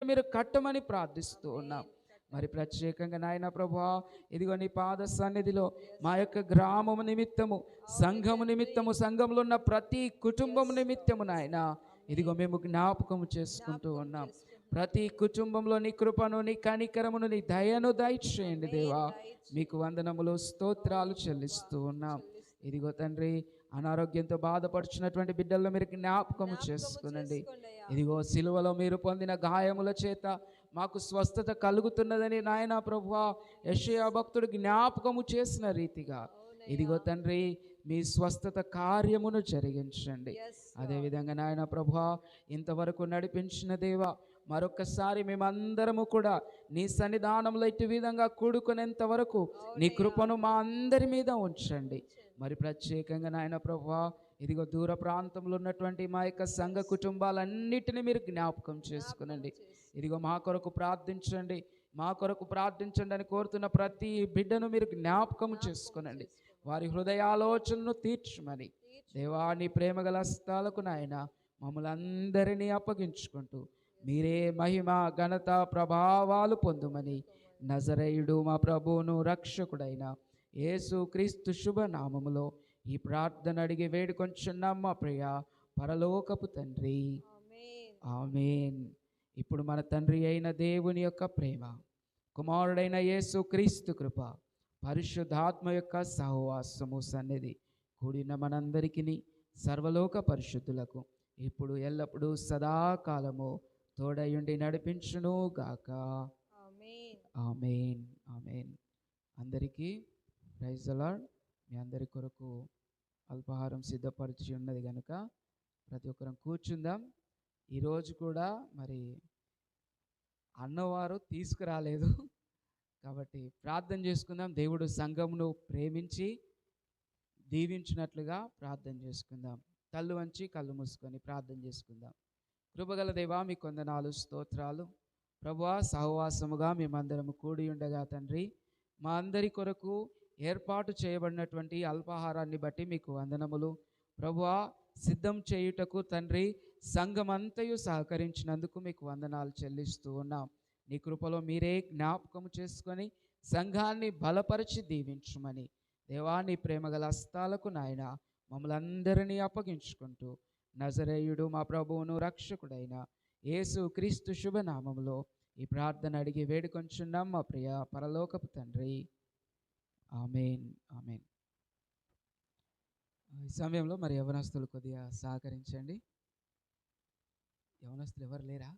మీరు కట్టమని ప్రార్థిస్తూ ఉన్నాం. మరి ప్రత్యేకంగా నాయన ప్రభువా, ఇదిగో నీ పాద సన్నిధిలో మా యొక్క గ్రామము నిమిత్తము, సంఘము నిమిత్తము, సంఘంలో ఉన్న ప్రతి కుటుంబము నిమిత్తము నాయన ఇదిగో మేము జ్ఞాపకము చేసుకుంటూ ఉన్నాం. ప్రతి కుటుంబంలో నీ కృపను, నీ కనికరమును, నీ దయను దయచేయండి దేవా. మీకు వందనములు, స్తోత్రాలు చెల్లిస్తూ ఉన్నాం. ఇదిగో తండ్రి, అనారోగ్యంతో బాధపడుచున్నటువంటి బిడ్డల్లో మీరు జ్ఞాపకము చేసుకునండి. ఇదిగో సిలువలో మీరు పొందిన గాయముల చేత మాకు స్వస్థత కలుగుతున్నదని నాయన ప్రభువా యెషయా భక్తుడు జ్ఞాపకము చేసిన రీతిగా ఇదిగో తండ్రి మీ స్వస్థత కార్యమును జరిగించండి. అదేవిధంగా నాయన ప్రభువా, ఇంతవరకు నడిపించిన దేవా, మరొకసారి మేమందరము కూడా నీ సన్నిధానంలో ఇటు విధంగా కూడుకునేంత వరకు నీ కృపను మా అందరి మీద ఉంచండి. మరి ప్రత్యేకంగా నాయన ప్రభువా, ఇదిగో దూర ప్రాంతంలో ఉన్నటువంటి మా యొక్క సంఘ కుటుంబాలన్నిటిని మీరు జ్ఞాపకం చేసుకునండి. ఇదిగో మా కొరకు ప్రార్థించండి, మా కొరకు ప్రార్థించండి అని కోరుతున్న ప్రతి బిడ్డను మీరు జ్ఞాపకం చేసుకునండి. వారి హృదయాలోచనను తీర్చమని దేవా నీ ప్రేమగల హస్తాలకు నాయన మమ్మల్ని అందరినీ అప్పగించుకుంటూ మీరే మహిమ, ఘనత, ప్రభావాలు పొందుమని నజరేయుడు మా ప్రభువును రక్షకుడైన యేసు క్రీస్తు శుభనామములో ఈ ప్రార్థన అడిగి వేడుకొంచున్నాం మా ప్రియ పరలోకపు తండ్రి, ఆమేన్. ఇప్పుడు మన తండ్రి అయిన దేవుని యొక్క ప్రేమ, కుమారుడైన యేసు క్రీస్తు కృప, పరిశుద్ధాత్మ యొక్క సహవాసము సన్నిధి కూడిన మనందరికీ సర్వలోక పరిశుద్ధులకు ఇప్పుడు ఎల్లప్పుడూ సదాకాలము తోడయుండి నడిపించును గాక. ఆమేన్, ఆమేన్. అందరికీ ప్రైజ్ ది లార్డ్. మీ అందరి కొరకు అల్పాహారం సిద్ధపరిచి ఉన్నది కనుక ప్రతి ఒక్కరం కూర్చుందాం. ఈరోజు కూడా మరి అన్నవారు తీసుకురాలేదు కాబట్టి ప్రార్థన చేసుకుందాం. దేవుడు సంఘమును ప్రేమించి దీవించినట్లుగా ప్రార్థన చేసుకుందాం. కళ్ళు వంచి కళ్ళు మూసుకొని ప్రార్థన చేసుకుందాం. కృపగల దేవా, మీ కొందనాలు, స్తోత్రాలు ప్రభువా. సహవాసముగా మేమందరము కూడి ఉండగా తండ్రి, మా అందరి కొరకు ఏర్పాటు చేయబడినటువంటి అల్పాహారాన్ని బట్టి మీకు వందనములు ప్రభువా. సిద్ధం చేయుటకు తండ్రి సంఘమంతయు సహకరించినందుకు మీకు వందనాలు చెల్లిస్తూ ఉన్నాం. నీ కృపలో మీరే జ్ఞాపకము చేసుకొని సంఘాన్ని బలపరిచి దీవించుమని దేవా నీ ప్రేమగల హస్తాలకు నాయన మమ్మల్ని అందరినీ అప్పగించుకుంటూ నజరేయుడు మా ప్రభువును రక్షకుడైన యేసు క్రీస్తు శుభనామములో ఈ ప్రార్థన అడిగి వేడుకొంచున్నాం మా ప్రియ పరలోకపు తండ్రి, ఆమేన్, ఆమేన్. ఈ సమయంలో మరి యవనస్తులు కొద్దిగా సహకరించండి. యవనస్తులు ఎవరు లేరా?